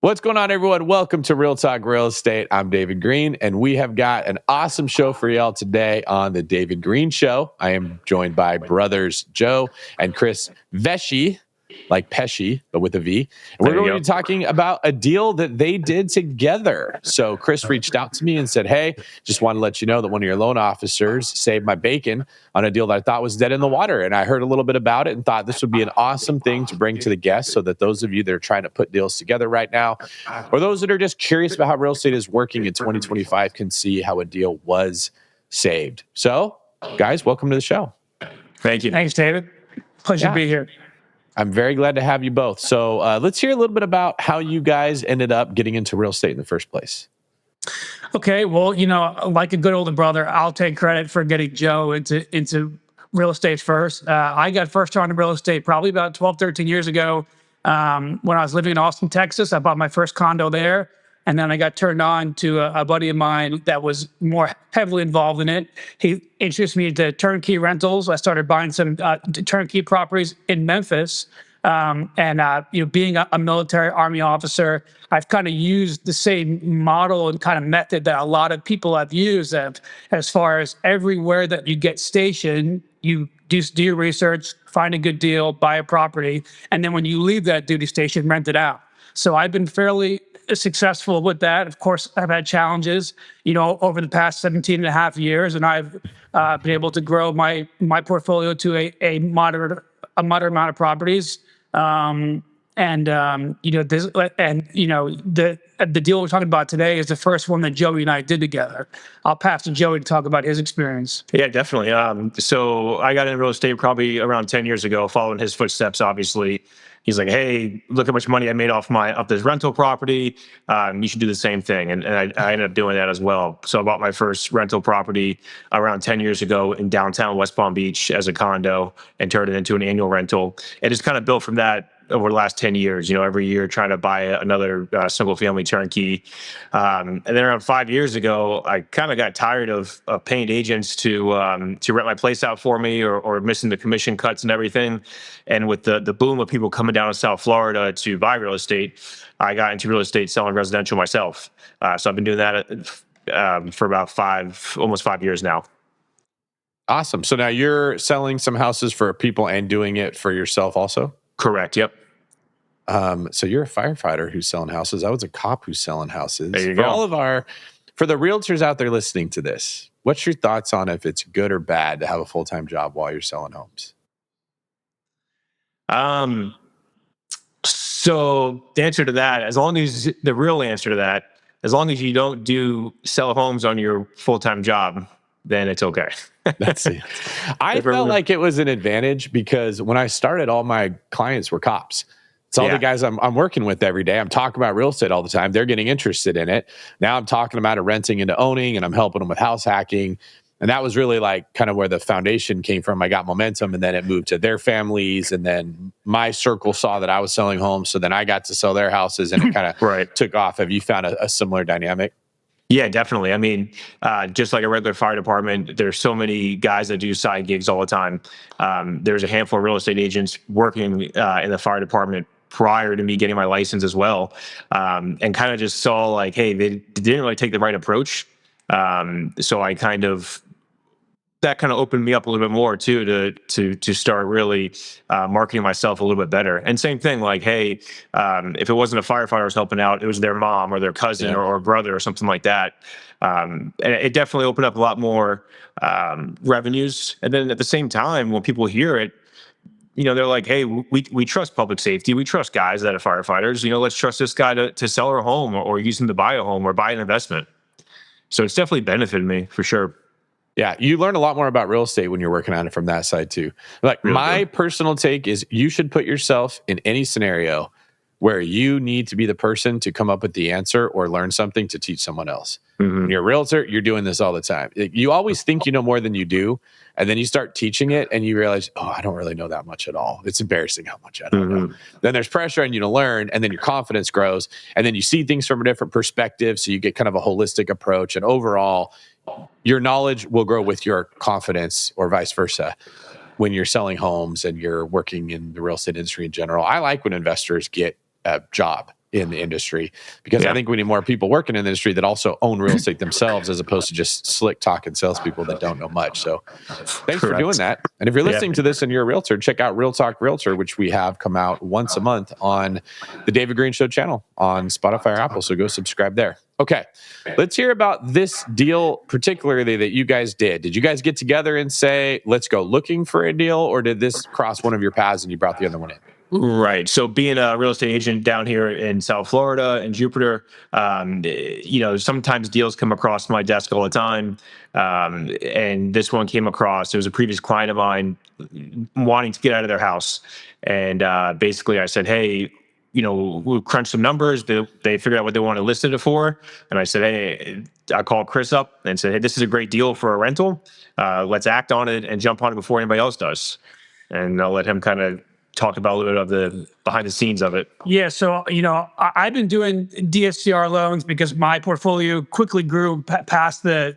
What's going on, everyone? Welcome to Real Talk Real Estate. I'm David Greene, and we have got an awesome show for y'all today on the David Greene Show. I am joined by brothers Joe and Chris Vesce, like Pesci, but with a V. And we're going to be talking about a deal that they did together. So Chris reached out to me and said, hey, just want to let you know that one of your loan officers saved my bacon on a deal that I thought was dead in the water. And I heard a little bit about it and thought this would be an awesome thing to bring to the guests so that those of you that are trying to put deals together right now, or those that are just curious about how real estate is working in 2025 can see how a deal was saved. So, guys, welcome to the show. Thank you. Thanks, David. Pleasure to be here. I'm very glad to have you both. So let's hear a little bit about how you guys ended up getting into real estate in the first place. Okay, well, like a good older brother, I'll take credit for getting Joe into real estate first. I got first on to real estate probably about 12, 13 years ago. When I was living in Austin, Texas, I bought my first condo there. And then I got turned on to a buddy of mine that was more heavily involved in it. He introduced me to turnkey rentals. I started buying some turnkey properties in Memphis. Being a military Army officer, I've kind of used the same model and kind of method that a lot of people have used as far as everywhere that you get stationed, you do your research, find a good deal, buy a property, and then when you leave that duty station, rent it out. So I've been fairly successful with that. Of course, I've had challenges, over the past 17 and a half years, and I've been able to grow my portfolio to a moderate amount of properties. The deal we're talking about today is the first one that Joey and I did together. I'll pass to Joey to talk about his experience. Yeah, definitely. So I got into real estate probably around 10 years ago, following his footsteps, obviously. He's like, hey, look how much money I made off this rental property. You should do the same thing. And I ended up doing that as well. So I bought my first rental property around 10 years ago in downtown West Palm Beach as a condo and turned it into an annual rental. And it's kind of built from that over the last 10 years, every year trying to buy another single family turnkey. And then around 5 years ago, I kind of got tired of paying agents to rent my place out for me or missing the commission cuts and everything. And with the boom of people coming down to South Florida to buy real estate, I got into real estate selling residential myself. So I've been doing that for about almost 5 years now. Awesome. So now you're selling some houses for people and doing it for yourself also? Correct. Yep. So you're a firefighter who's selling houses. I was a cop who's selling houses. There you go. For the realtors out there listening to this, what's your thoughts on if it's good or bad to have a full-time job while you're selling homes? So the answer to that, as long as you don't sell homes on your full-time job, then it's okay. That's it. I felt like it was an advantage because when I started, all my clients were cops. It's all the guys I'm working with every day. I'm talking about real estate all the time. They're getting interested in it. Now I'm talking about it renting into owning, and I'm helping them with house hacking. And that was really like kind of where the foundation came from. I got momentum, and then it moved to their families. And then my circle saw that I was selling homes. So then I got to sell their houses, and it kind of took off. Have you found a similar dynamic? Yeah, definitely. I mean, just like a regular fire department, there's so many guys that do side gigs all the time. There's a handful of real estate agents working in the fire department prior to me getting my license as well, and kind of just saw like, hey, they didn't really take the right approach. So that kind of opened me up a little bit more too to start really marketing myself a little bit better. And same thing, like, hey, if it wasn't a firefighter I was helping out, it was their mom or their cousin or brother or something like that. And it definitely opened up a lot more revenues. And then at the same time, when people hear it, they're like, hey, we trust public safety. We trust guys that are firefighters. Let's trust this guy to sell our home or use him to buy a home or buy an investment. So it's definitely benefited me for sure. Yeah, you learn a lot more about real estate when you're working on it from that side too. Like my personal take is you should put yourself in any scenario where you need to be the person to come up with the answer or learn something to teach someone else. Mm-hmm. When you're a realtor, you're doing this all the time. You always think you know more than you do, and then you start teaching it and you realize, oh, I don't really know that much at all. It's embarrassing how much I don't know. Then there's pressure on you to learn, and then your confidence grows, and then you see things from a different perspective, so you get kind of a holistic approach, and overall, your knowledge will grow with your confidence or vice versa when you're selling homes and you're working in the real estate industry in general. I like when investors get a job in the industry, because I think we need more people working in the industry that also own real estate themselves, as opposed to just slick talking salespeople that don't know much. So thanks for doing that. And if you're listening to this and you're a realtor, check out Real Talk Realtor, which we have come out once a month on the David Greene Show channel on Spotify or Apple. So go subscribe there. Okay, let's hear about this deal particularly that you guys did. Did you guys get together and say, let's go looking for a deal, or did this cross one of your paths and you brought the other one in? Right. So being a real estate agent down here in South Florida and Jupiter, sometimes deals come across my desk all the time. And this one came across. It was a previous client of mine wanting to get out of their house. And basically I said, hey, we'll crunch some numbers. They figured out what they want to list it for. And I said, hey, I called Chris up and said, hey, this is a great deal for a rental. Let's act on it and jump on it before anybody else does. And I'll let him kind of talk about a little bit of the behind the scenes of it. Yeah, so I've been doing DSCR loans because my portfolio quickly grew past the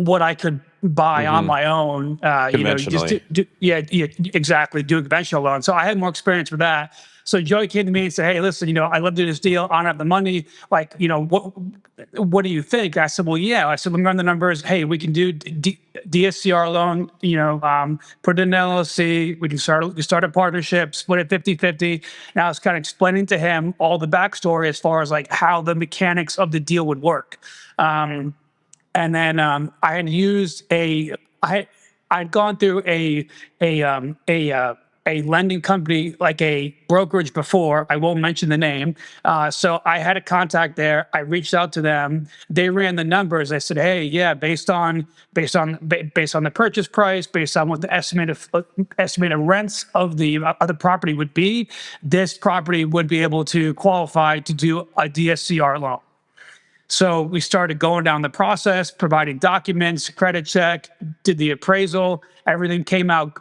what I could buy on my own. Conventionally. Exactly, do a conventional loan. So I had more experience with that. So Joey came to me and said, hey, listen, I love to do this deal. I don't have the money. Like, what do you think? I said, well, yeah. I said, let me run the numbers. Hey, we can do DSCR loan, put it in an LLC. We can start a partnership, split it 50-50. And I was kind of explaining to him all the backstory as far as like how the mechanics of the deal would work. And then I had used I'd gone through a lending company, like a brokerage before. I won't mention the name. So I had a contact there. I reached out to them. They ran the numbers. I said, hey, yeah, based on the purchase price, based on what the estimated rents of the other property would be, this property would be able to qualify to do a DSCR loan. So we started going down the process, providing documents, credit check, did the appraisal. Everything came out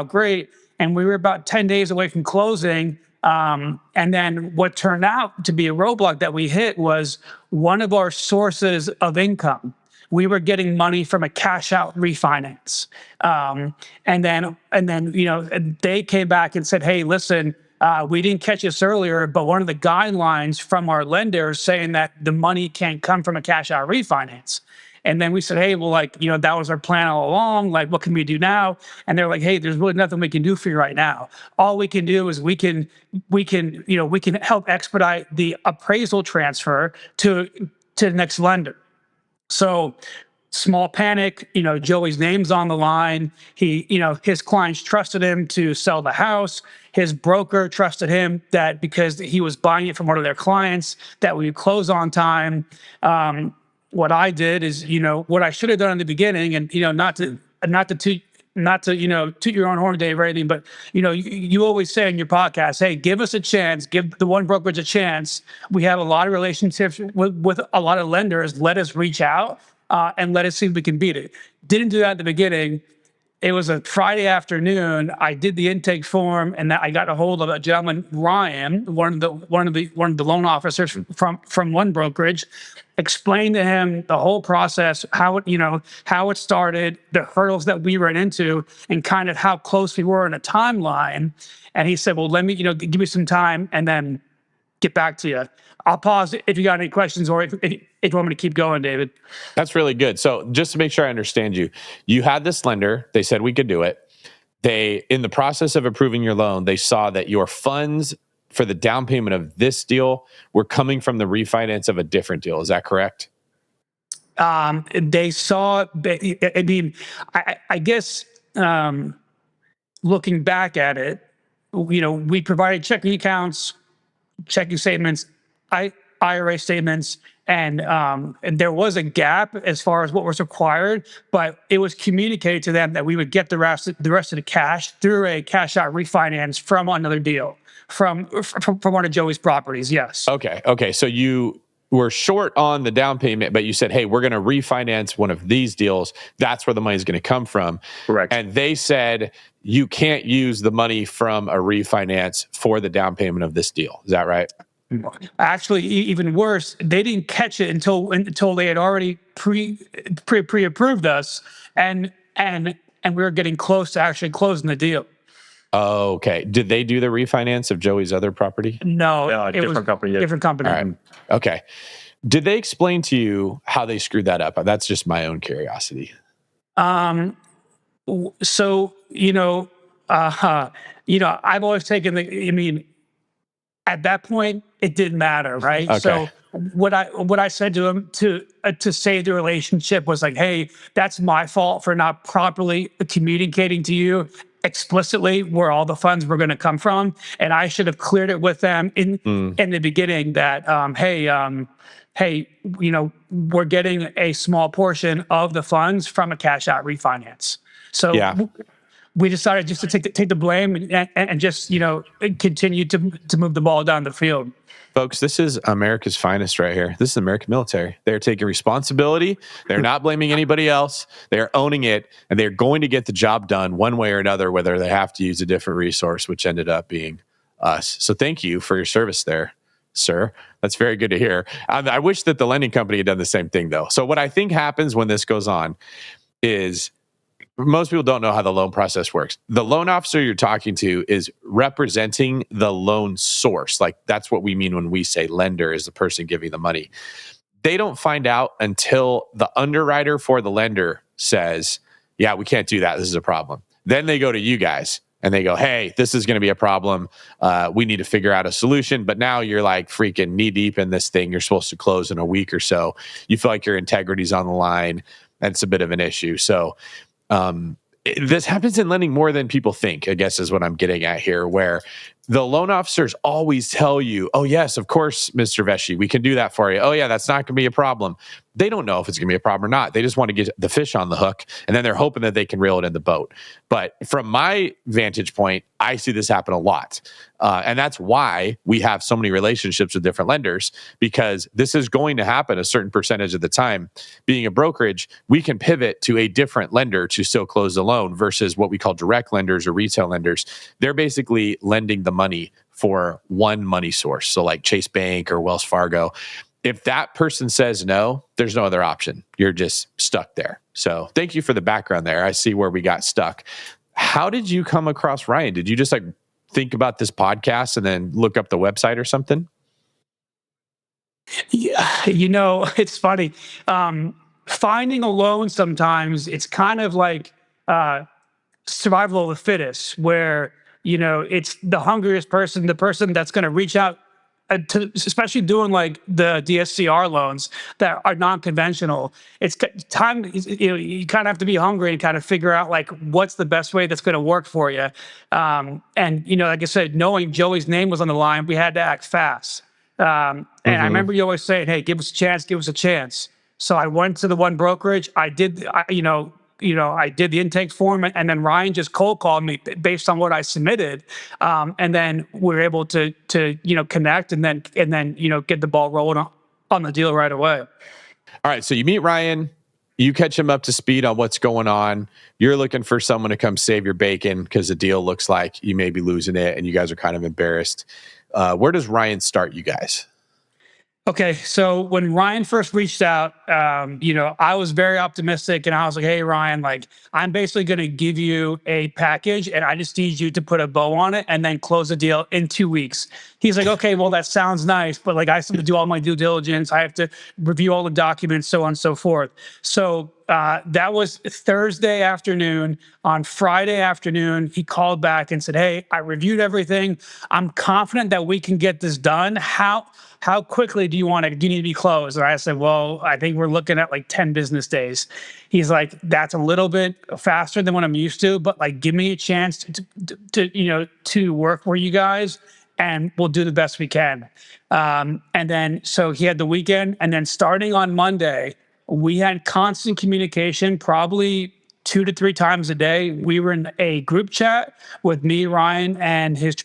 great. And we were about 10 days away from closing. And then what turned out to be a roadblock that we hit was one of our sources of income. We were getting money from a cash out refinance. And then they came back and said, hey, listen, we didn't catch this earlier, but one of the guidelines from our lenders saying that the money can't come from a cash out refinance. And then we said, hey, well, that was our plan all along. Like, what can we do now? And they're like, hey, there's really nothing we can do for you right now. All we can do is we can help expedite the appraisal transfer to the next lender. So small panic, Joey's name's on the line. His clients trusted him to sell the house. His broker trusted him that because he was buying it from one of their clients, that we would close on time. What I did is, what I should have done in the beginning, and not to toot your own horn, Dave, or anything, but you always say in your podcast, hey, give us a chance, give the one brokerage a chance. We have a lot of relationships with a lot of lenders. Let us reach out and let us see if we can beat it. Didn't do that at the beginning. It was a Friday afternoon. I did the intake form, and I got a hold of a gentleman, Ryan, one of the loan officers from one brokerage. Explained to him the whole process, how it started, the hurdles that we ran into, and kind of how close we were in a timeline. And he said, well, let me give me some time and then get back to you. I'll pause if you got any questions, or if you want me to keep going, David. That's really good. So just to make sure I understand you had this lender. They said we could do it. In the process of approving your loan, they saw that your funds for the down payment of this deal were coming from the refinance of a different deal. Is that correct? They saw, I guess, looking back at it, we provided checking accounts, checking statements, IRA statements, and there was a gap as far as what was required, but it was communicated to them that we would get the rest of the cash through a cash out refinance from another deal, from one of Joey's properties. Yes. Okay. So you were short on the down payment, but you said, hey, we're going to refinance one of these deals. That's where the money is going to come from. Correct. And they said you can't use the money from a refinance for the down payment of this deal. Is that right? Actually, even worse, they didn't catch it until they had already pre-approved us, and we were getting close to actually closing the deal. Oh, okay. Did they do the refinance of Joey's other property? No, it was different company. different company. All right. Okay. Did they explain to you how they screwed that up? That's just my own curiosity. So I've always taken at that point, it didn't matter, right? Okay. So what I said to him to save the relationship was like, hey, that's my fault for not properly communicating to you explicitly where all the funds were going to come from, and I should have cleared it with them in the beginning that hey, we're getting a small portion of the funds from a cash out refinance. So Yeah. we decided just to take the blame and just continue to move the ball down the field. Folks, this is America's finest right here. This is the American military. They're taking responsibility. They're not blaming anybody else. They're owning it, and they're going to get the job done one way or another, whether they have to use a different resource, which ended up being us. So thank you for your service there, sir. That's very good to hear. I wish that the lending company had done the same thing, though. So what I think happens when this goes on is most people don't know how the loan process works. The loan officer you're talking to is representing the loan source. Like, that's what we mean when we say lender is the person giving the money. They don't find out until the underwriter for the lender says, yeah, we can't do that. This is a problem. Then they go to you guys and they go, hey, this is going to be a problem. We need to figure out a solution. But now you're like freaking knee deep in this thing. You're supposed to close in a week or so. You feel like your integrity's on the line. That's a bit of an issue. So this happens in lending more than people think, I guess is what I'm getting at here, where the loan officers always tell you, oh, yes, of course, Mr. Vesce, we can do that for you. Oh, yeah, that's not going to be a problem. They don't know if it's going to be a problem or not. They just want to get the fish on the hook, and then they're hoping that they can reel it in the boat. But from my vantage point, I see this happen a lot. And that's why we have so many relationships with different lenders, because this is going to happen a certain percentage of the time. Being a brokerage, we can pivot to a different lender to still close the loan versus what we call direct lenders or retail lenders. They're basically lending the money for one money source. So like Chase Bank or Wells Fargo. If that person says no, there's no other option. You're just stuck there. So thank you for the background there. I see where we got stuck. How did you come across Ryan? Did you just like think about this podcast and then look up the website or something? Yeah, it's funny. Finding a loan sometimes it's kind of like survival of the fittest, where it's the hungriest person, the person that's going to reach out to, especially doing like the DSCR loans that are non-conventional. It's time, you kind of have to be hungry and kind of figure out like what's the best way that's going to work for you. And like I said, knowing Joey's name was on the line, we had to act fast. And I remember you always saying, hey, give us a chance, give us a chance. So I went to the one brokerage. I did the intake form, and then Ryan just cold called me based on what I submitted, and then we were able to connect and then get the ball rolling on the deal right away. All right, so you meet Ryan, you catch him up to speed on what's going on. You're looking for someone to come save your bacon because the deal looks like you may be losing it, and you guys are kind of embarrassed. Where does Ryan start you guys? Okay, so when Ryan first reached out, I was very optimistic, and I was like, "Hey, Ryan, like I'm basically going to give you a package, and I just need you to put a bow on it, and then close the deal in 2 weeks." He's like, "Okay, well that sounds nice, but like I have to do all my due diligence, I have to review all the documents, so on and so forth." So that was Thursday afternoon. On Friday afternoon, he called back and said, "Hey, I reviewed everything. I'm confident that we can get this done. How quickly do you need to be closed?" And I said, "Well, I think we're looking at like 10 business days." He's like, "That's a little bit faster than what I'm used to, but like give me a chance to work for you guys, and we'll do the best we can." And then so he had the weekend, and then starting on Monday, we had constant communication, probably 2 to 3 times a day. We were in a group chat with me, Ryan, and his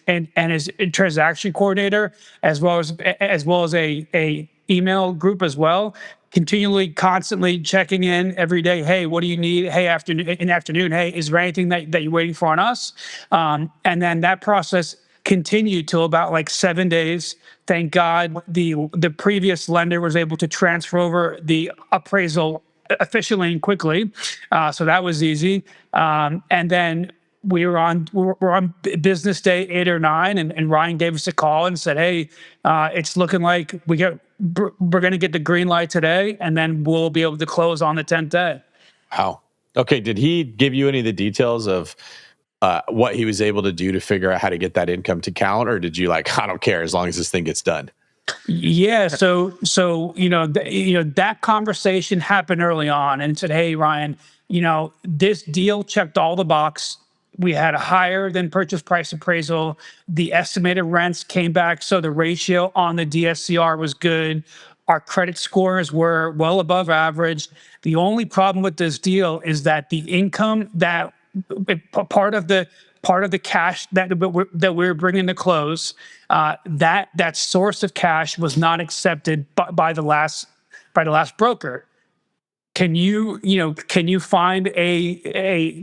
transaction coordinator, as well as a email group as well. Continually, constantly checking in every day. Hey, what do you need? Hey, afternoon. Hey, is there anything that you're waiting for on us? And then that process continued till about like 7 days. Thank God the previous lender was able to transfer over the appraisal efficiently and quickly. So that was easy. And then we're on business day 8 or 9, and Ryan gave us a call and said, "Hey, it's looking like we're going to get the green light today, and then we'll be able to close on the 10th day." Wow. Okay. Did he give you any of the details of what he was able to do to figure out how to get that income to count, or did you like, I don't care as long as this thing gets done? Yeah, so that conversation happened early on, and said, "Hey, Ryan, this deal checked all the box. We had a higher than purchase price appraisal. The estimated rents came back, so the ratio on the DSCR was good. Our credit scores were well above average. The only problem with this deal is that the income that part of the cash that we're bringing to close, that source of cash was not accepted by the last broker. Can you find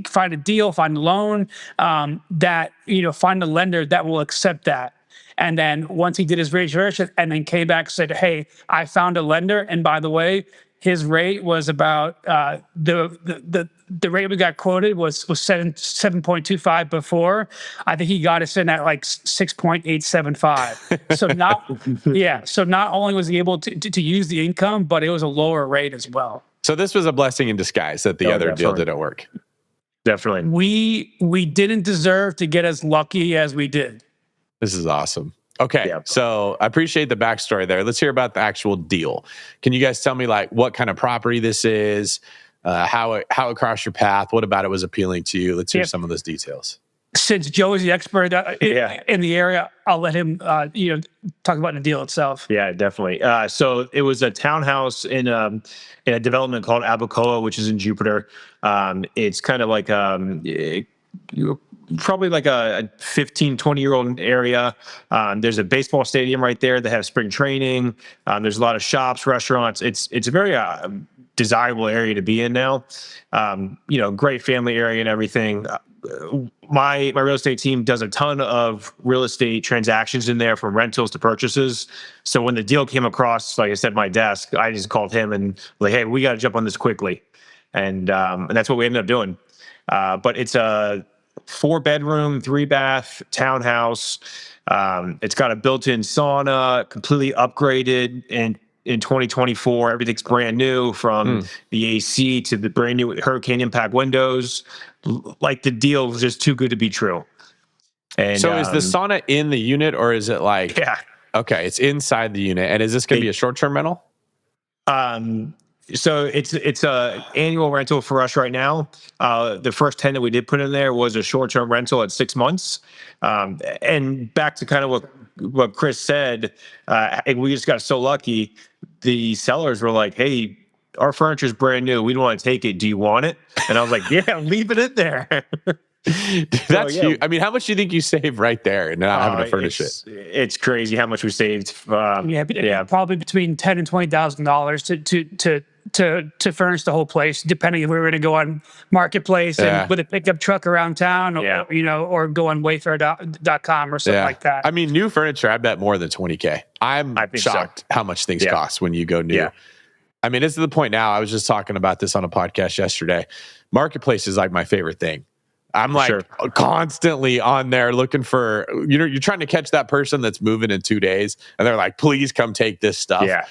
find a deal, find a loan, that find a lender that will accept that?" And then once he did his research and then came back and said, "Hey, I found a lender, and by the way, his rate was about the rate we got quoted was 7.25 before. I think he got us in at like 6.875. So not only was he able to use the income, but it was a lower rate as well. So this was a blessing in disguise that the other deal definitely. didn't work. Definitely. We didn't deserve to get as lucky as we did. This is awesome. Okay, Yeah. so I appreciate the backstory there. Let's hear about the actual deal. Can you guys tell me like what kind of property this is, how it crossed your path, what about it was appealing to you? Let's hear some of those details. Since Joe is the expert in the area, I'll let him talk about the deal itself. Yeah, definitely. So it was a townhouse in a development called Abacoa, which is in Jupiter. It's kind of like probably like a 15, 20-year-old area. There's a baseball stadium right there. They have spring training. There's a lot of shops, restaurants. It's a very desirable area to be in now. Great family area and everything. My real estate team does a ton of real estate transactions in there, from rentals to purchases. So when the deal came across, like I said, my desk, I just called him and like, "Hey, we got to jump on this quickly," and that's what we ended up doing. But it's a 4-bedroom, 3-bath townhouse. It's got a built-in sauna, completely upgraded in 2024. Everything's brand new, from the AC to the brand new hurricane impact windows. Like, the deal was just too good to be true. And so is the sauna in the unit, or is it like, okay, it's inside the unit, and is this going to be a short-term rental? So it's a annual rental for us right now. The first 10 that we did put in there was a short-term rental at 6 months. And back to kind of what Chris said, we just got so lucky. The sellers were like, "Hey, our furniture's brand new. We don't want to take it. Do you want it?" And I was like, "Yeah, leave it in there." That's huge. I mean, how much do you think you save right there and not having to furnish it? It's crazy how much we saved. Probably between $10,000 and $20,000 to furnish the whole place, depending if we were going to go on Marketplace and with a pickup truck around town, or go on Wayfair.com or something like that. I mean, new furniture, I bet more than $20K. I'm shocked how much things cost when you go new. Yeah. I mean, it's to the point now. I was just talking about this on a podcast yesterday. Marketplace is like my favorite thing. I'm like constantly on there looking for, you're trying to catch that person that's moving in 2 days, and they're like, "Please come take this stuff." Yeah.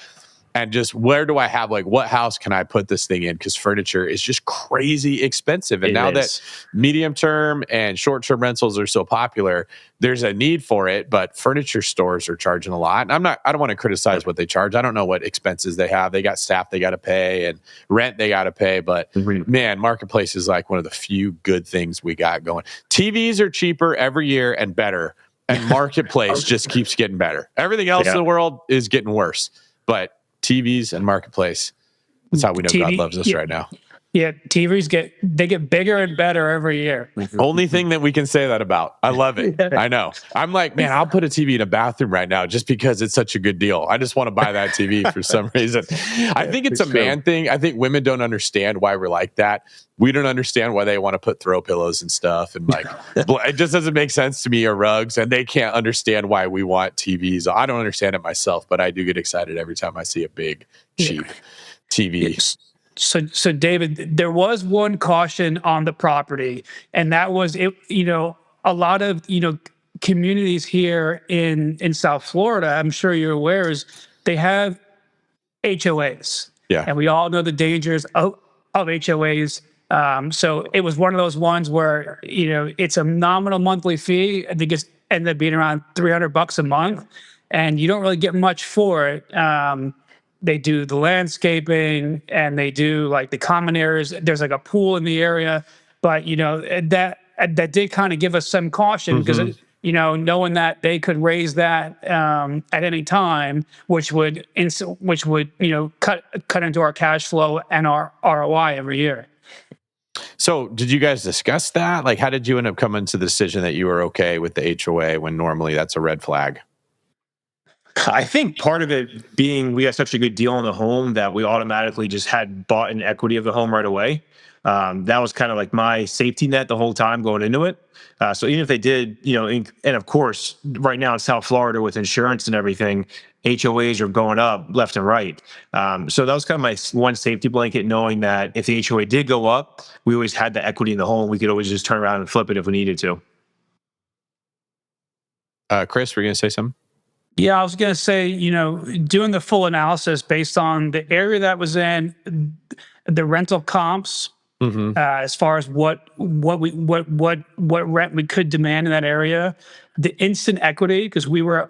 And just, where do I have, like, what house can I put this thing in? Because furniture is just crazy expensive. And now that medium term and short term rentals are so popular, there's a need for it. But furniture stores are charging a lot. And I don't want to criticize what they charge. I don't know what expenses they have. They got staff they got to pay, and rent they got to pay. But man, Marketplace is like one of the few good things we got going. TVs are cheaper every year and better. And Marketplace just keeps getting better. Everything else in the world is getting worse. But TVs and Marketplace, that's how we know God loves us right now. Yeah, TVs get bigger and better every year. Only thing that we can say that about. I love it. I know. I'm like, man, I'll put a TV in a bathroom right now just because it's such a good deal. I just want to buy that TV for some reason. I think it's a man thing. I think women don't understand why we're like that. We don't understand why they want to put throw pillows and stuff, and like it just doesn't make sense to me, or rugs, and they can't understand why we want TVs. I don't understand it myself, but I do get excited every time I see a big, cheap TV. So David, there was one caution on the property, and that was it. A lot of communities here in South Florida, I'm sure you're aware, is they have HOAs. Yeah. And we all know the dangers of HOAs. So it was one of those ones where, it's a nominal monthly fee. I think it's ended up being around $300 a month, and you don't really get much for it. They do the landscaping and they do like the common areas. There's like a pool in the area, but that did kind of give us some caution because knowing that they could raise that at any time, which would cut into our cash flow and our ROI every year. So did you guys discuss that? Like, how did you end up coming to the decision that you were okay with the HOA when normally that's a red flag? I think part of it being we got such a good deal on the home that we automatically just had bought an equity of the home right away. That was kind of like my safety net the whole time going into it. So even if they did, and of course, right now in South Florida with insurance and everything, HOAs are going up left and right. So that was kind of my one safety blanket, knowing that if the HOA did go up, we always had the equity in the home. We could always just turn around and flip it if we needed to. Chris, were you going to say something? Yeah, I was going to say, doing the full analysis based on the area that was in, the rental comps, as far as what rent we could demand in that area, the instant equity, because we were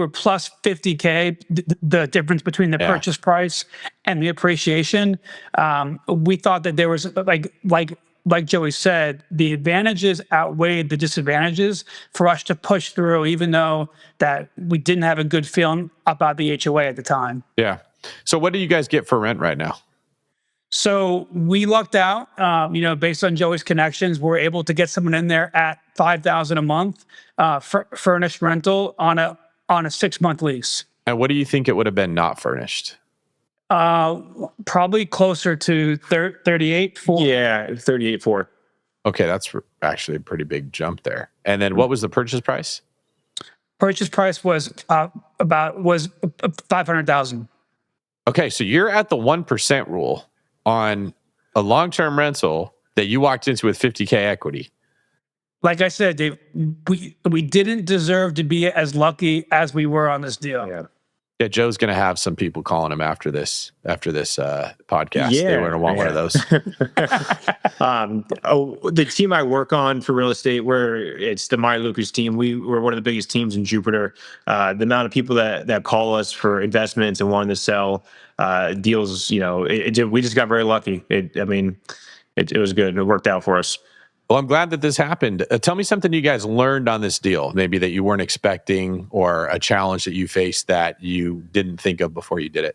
plus 50K, the difference between the purchase price and the appreciation. We thought that there was like Joey said, the advantages outweighed the disadvantages for us to push through, even though that we didn't have a good feeling about the HOA at the time. Yeah. So what do you guys get for rent right now? So we lucked out, based on Joey's connections, we're able to get someone in there at $5,000 a month, furnished rental on a 6-month lease. And what do you think it would have been not furnished? Probably closer to 38.4. Yeah, 38.4. Okay, that's actually a pretty big jump there. And then what was the purchase price? Purchase price was $500,000. Okay, so you're at the 1% rule on a long-term rental that you walked into with 50K equity. Like I said, Dave, we didn't deserve to be as lucky as we were on this deal. Yeah, Joe's going to have some people calling him after this podcast. Yeah, they were going to want one of those. The team I work on for real estate, where it's the Meyer Lucas team, we're one of the biggest teams in Jupiter. The amount of people that call us for investments and wanting to sell deals, we just got very lucky. It was good. It worked out for us. Well, I'm glad that this happened. Tell me something you guys learned on this deal, maybe that you weren't expecting, or a challenge that you faced that you didn't think of before you did it.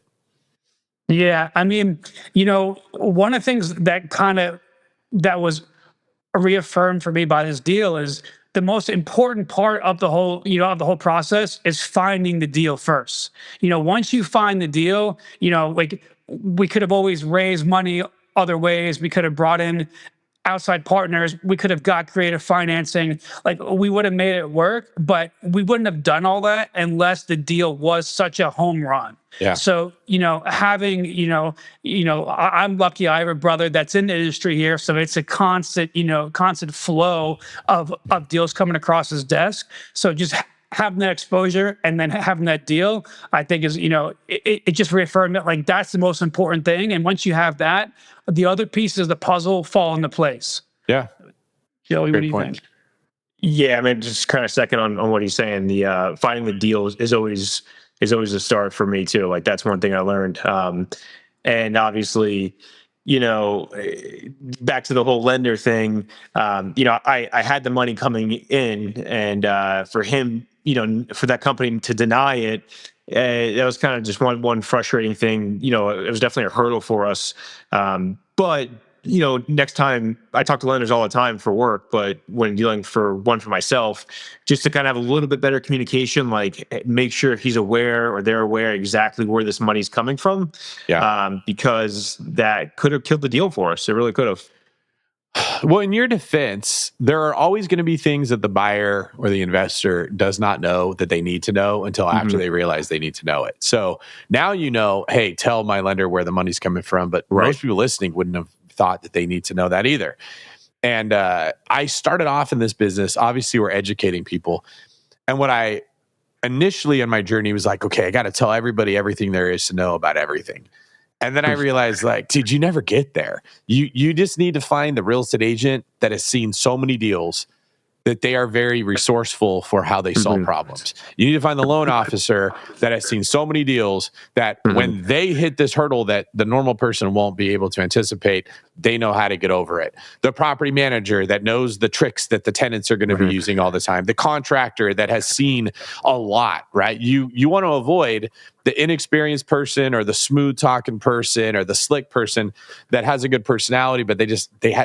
Yeah, one of the things that was reaffirmed for me by this deal is the most important part of the whole, of the whole process is finding the deal first. Once you find the deal, like we could have always raised money other ways. We could have brought in outside partners. We could have got creative financing. Like we would have made it work, but we wouldn't have done all that unless the deal was such a home run. Yeah. So, having, I'm lucky I have a brother that's in the industry here. So it's a constant flow of deals coming across his desk. So just having that exposure and then having that deal, I think is, it just reaffirmed that like, that's the most important thing. And once you have that, the other pieces of the puzzle fall into place. Yeah. Joey, what do you think? Yeah, just kind of second on what he's saying. The finding the deal is always a start for me too. Like that's one thing I learned. And obviously, back to the whole lender thing, I had the money coming in, and for him, for that company to deny it, that was kind of just one frustrating thing. It was definitely a hurdle for us. But next time, I talk to lenders all the time for work, but when dealing for myself, just to kind of have a little bit better communication, like make sure he's aware or they're aware exactly where this money's coming from. Yeah. Because that could have killed the deal for us. It really could have. Well, in your defense, there are always going to be things that the buyer or the investor does not know that they need to know until after they realize they need to know it. So now you know, hey, tell my lender where the money's coming from. But most people listening wouldn't have thought that they need to know that either. And I started off in this business. Obviously, we're educating people. And what I initially in my journey was like, okay, I got to tell everybody everything there is to know about everything. And then I realized, like, dude, you never get there. You just need to find the real estate agent that has seen so many deals that they are very resourceful for how they solve problems. You need to find the loan officer that has seen so many deals that when they hit this hurdle that the normal person won't be able to anticipate, they know how to get over it. The property manager that knows the tricks that the tenants are going to be using all the time. The contractor that has seen a lot, right? You want to avoid the inexperienced person or the smooth talking person or the slick person that has a good personality, but they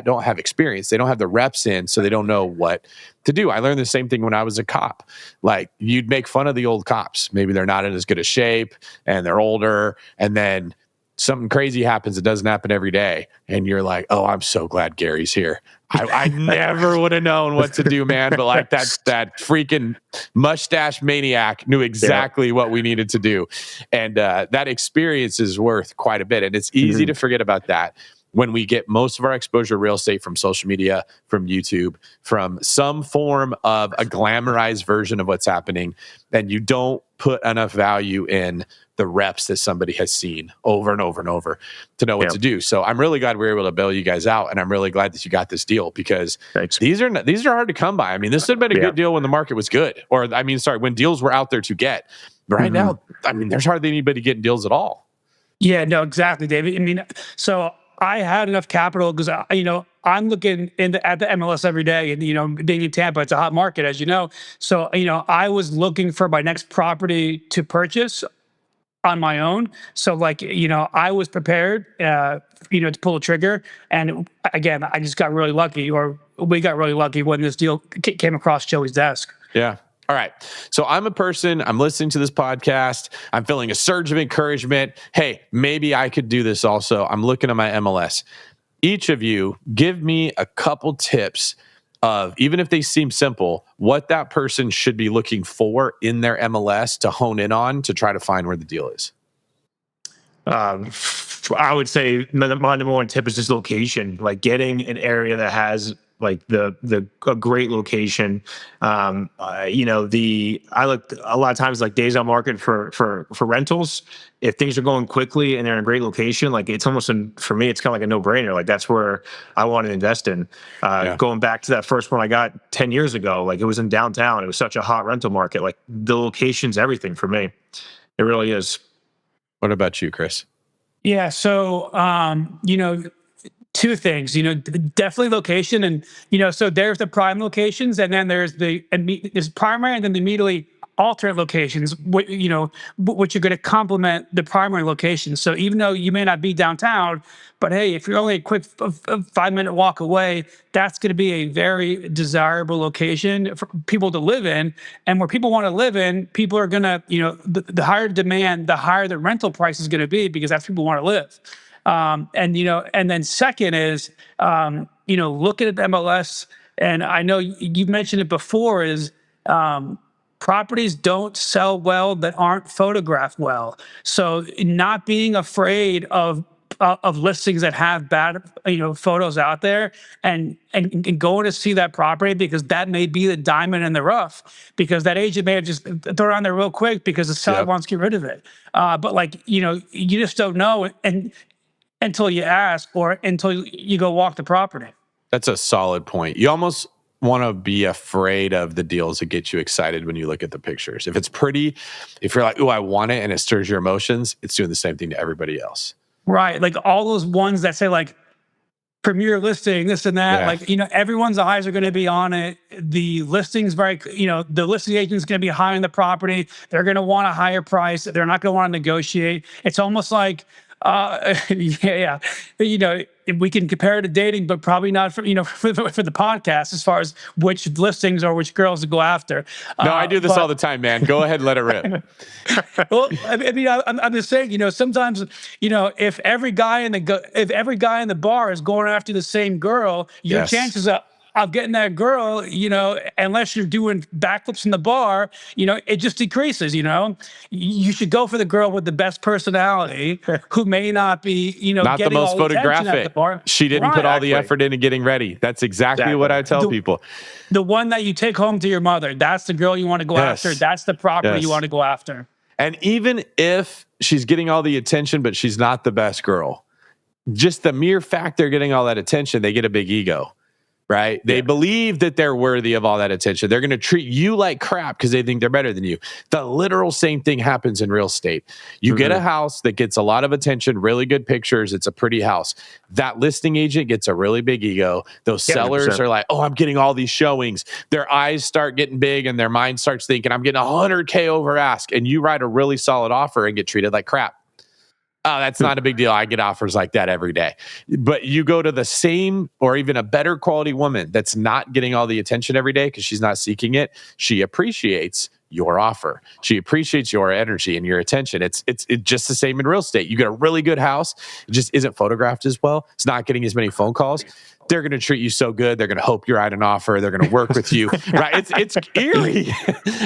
don't have experience. They don't have the reps in, so they don't know what to do. I learned the same thing when I was a cop. Like, you'd make fun of the old cops. Maybe they're not in as good a shape and they're older, and then something crazy happens. It doesn't happen every day. And you're like, oh, I'm so glad Gary's here. I never would have known what to do, man. But like that freaking mustache maniac knew exactly what we needed to do. And that experience is worth quite a bit. And it's easy to forget about that when we get most of our exposure to real estate from social media, from YouTube, from some form of a glamorized version of what's happening. And you don't put enough value in the reps that somebody has seen over and over and over to know what to do. So I'm really glad we were able to bail you guys out, and I'm really glad that you got this deal, because these are hard to come by. I mean, this would have been a good deal when the market was good, when deals were out there to get. But right now, I mean, there's hardly anybody getting deals at all. Yeah, no, exactly, David. I mean, so I had enough capital because I'm looking at the MLS every day, and being in Tampa, it's a hot market, as you know. So I was looking for my next property to purchase on my own. So I was prepared, to pull the trigger. And again, I just got really lucky, or we got really lucky when this deal came across Joey's desk. Yeah. All right. So I'm listening to this podcast. I'm feeling a surge of encouragement. Hey, maybe I could do this also. I'm looking at my MLS. Each of you give me a couple tips of, even if they seem simple, what that person should be looking for in their MLS to hone in on to try to find where the deal is. I would say my number one tip is just location, like getting an area that has like a great location. I look a lot of times like days on market for rentals. If things are going quickly and they're in a great location, like it's almost for me, it's kind of like a no-brainer. Like that's where I want to invest in. Going back to that first one I got 10 years ago, like it was in downtown. It was such a hot rental market. Like the location's everything for me. It really is. What about you, Chris? Yeah. So, two things, definitely location. And, so there's the prime locations, and then there's there's primary, and then the immediately alternate locations, which are going to complement the primary location. So even though you may not be downtown, but hey, if you're only a quick 5-minute walk away, that's going to be a very desirable location for people to live in. And where people want to live in, people are going to, the higher demand, the higher the rental price is going to be, because that's where people want to live. And then second is, looking at the MLS, and I know you've mentioned it before, is properties don't sell well that aren't photographed well. So not being afraid of listings that have bad, photos out there, and going to see that property, because that may be the diamond in the rough, because that agent may have just thrown it on there real quick because the seller wants to get rid of it. But you just don't know, and until you ask, or until you go walk the property. That's a solid point. You almost want to be afraid of the deals that get you excited when you look at the pictures. If it's pretty, if you're like, oh, I want it, and it stirs your emotions, it's doing the same thing to everybody else. Right. Like all those ones that say like premier listing, this and that, everyone's eyes are going to be on it. The listing's the listing agent's going to be high on the property. They're going to want a higher price. They're not going to want to negotiate. It's almost like, we can compare it to dating, but probably not for for the podcast as far as which listings or which girls to go after. No, I do this all the time, man. Go ahead and let it rip. Well, I mean, I'm just saying, sometimes, if every guy in the bar is going after the same girl, your chances of getting that girl, unless you're doing backflips in the bar, it just decreases. You should go for the girl with the best personality, who may not be, not getting the most all the attention at photographic. the bar. She didn't put all the effort into getting ready. That's exactly what I tell people. The one that you take home to your mother, that's the girl you want to go after. That's the property you want to go after. And even if she's getting all the attention, but she's not the best girl, just the mere fact they're getting all that attention, they get a big ego. Right? They believe that they're worthy of all that attention. They're going to treat you like crap because they think they're better than you. The literal same thing happens in real estate. You get a house that gets a lot of attention, really good pictures. It's a pretty house. That listing agent gets a really big ego. Those sellers are like, oh, I'm getting all these showings. Their eyes start getting big and their mind starts thinking, I'm getting 100K over ask. And you write a really solid offer and get treated like crap. Oh, that's not a big deal. I get offers like that every day. But you go to the same or even a better quality woman that's not getting all the attention every day because she's not seeking it. She appreciates your offer. She appreciates your energy and your attention. It's just the same in real estate. You get a really good house. It just isn't photographed as well. It's not getting as many phone calls. They're going to treat you so good. They're going to hope you're at an offer. They're going to work with you. Right? It's eerie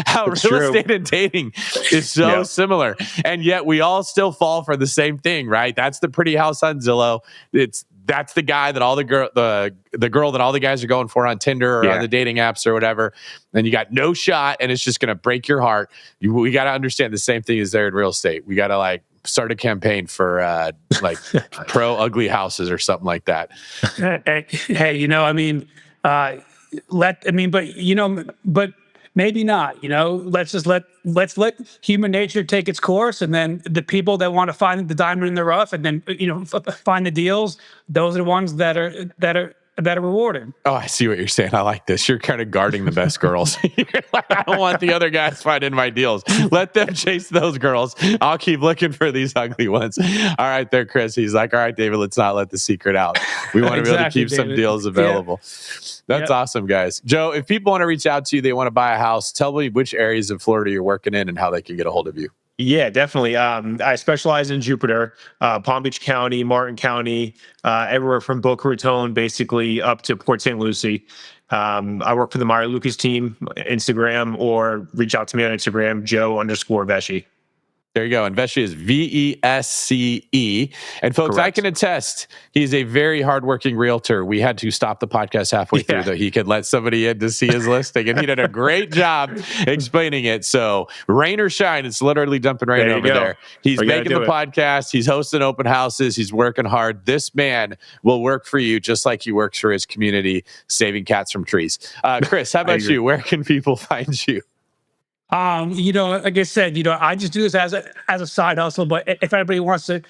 how real estate and dating is so similar. And yet we all still fall for the same thing, right? That's the pretty house on Zillow. That's the guy that all the girl that all the guys are going for on Tinder or on the dating apps or whatever. And you got no shot and it's just going to break your heart. We got to understand the same thing is there in real estate. We got to start a campaign for pro ugly houses or something like that. Hey, but maybe not, let's let human nature take its course. And then the people that want to find the diamond in the rough and then, find the deals, those are the ones that are rewarded. Oh, I see what you're saying. I like this. You're kind of guarding the best girls. You're like, I don't want the other guys finding my deals. Let them chase those girls. I'll keep looking for these ugly ones. All right, there, Chris. He's like, all right, David, let's not let the secret out. We want to be able to keep some deals available. That's awesome, guys. Joe, if people want to reach out to you, they want to buy a house, tell me which areas of Florida you're working in and how they can get a hold of you. Yeah, definitely. I specialize in Jupiter, Palm Beach County, Martin County, everywhere from Boca Raton, basically up to Port St. Lucie. I work for the Meyer Lucas team, Instagram, or reach out to me on Instagram, Joe_Vesce. There you go. And Vesce is Vesce. And folks, I can attest, he's a very hardworking realtor. We had to stop the podcast halfway through that he could let somebody in to see his listing. And he did a great job explaining it. So rain or shine, it's literally dumping rain over there. He's making the podcast. He's hosting open houses. He's working hard. This man will work for you just like he works for his community, saving cats from trees. Chris, how about you? Where can people find you? Like I said, I just do this as a side hustle, but if anybody wants to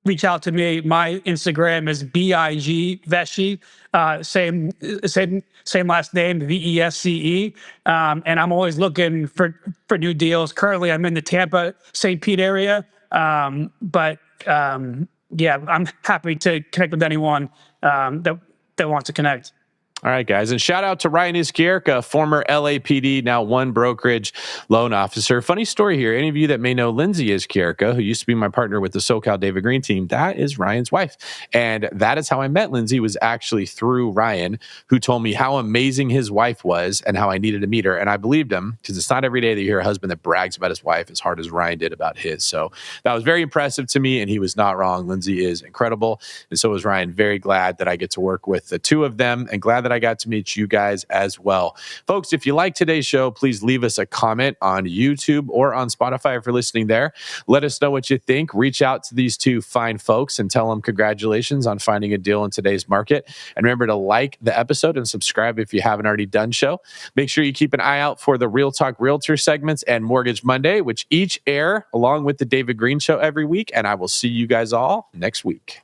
reach out to me, my Instagram is BIG Vesce, same last name, Vesce. And I'm always looking for new deals. Currently I'm in the Tampa, St. Pete area. I'm happy to connect with anyone, that wants to connect. All right, guys. And shout out to Ryan Izquierdo, former LAPD, now one brokerage loan officer. Funny story here. Any of you that may know Lindsay Izquierdo, who used to be my partner with the SoCal David Greene team, that is Ryan's wife. And that is how I met Lindsay, was actually through Ryan, who told me how amazing his wife was and how I needed to meet her. And I believed him because it's not every day that you hear a husband that brags about his wife as hard as Ryan did about his. So that was very impressive to me, and he was not wrong. Lindsay is incredible. And so was Ryan. Very glad that I get to work with the two of them, and glad that I got to meet you guys as well. Folks, if you like today's show, please leave us a comment on YouTube or on Spotify if you're listening there. Let us know what you think. Reach out to these two fine folks and tell them congratulations on finding a deal in today's market. And remember to like the episode and subscribe if you haven't already done so. Make sure you keep an eye out for the Real Talk Realtor segments and Mortgage Monday, which each air along with the David Greene Show every week. And I will see you guys all next week.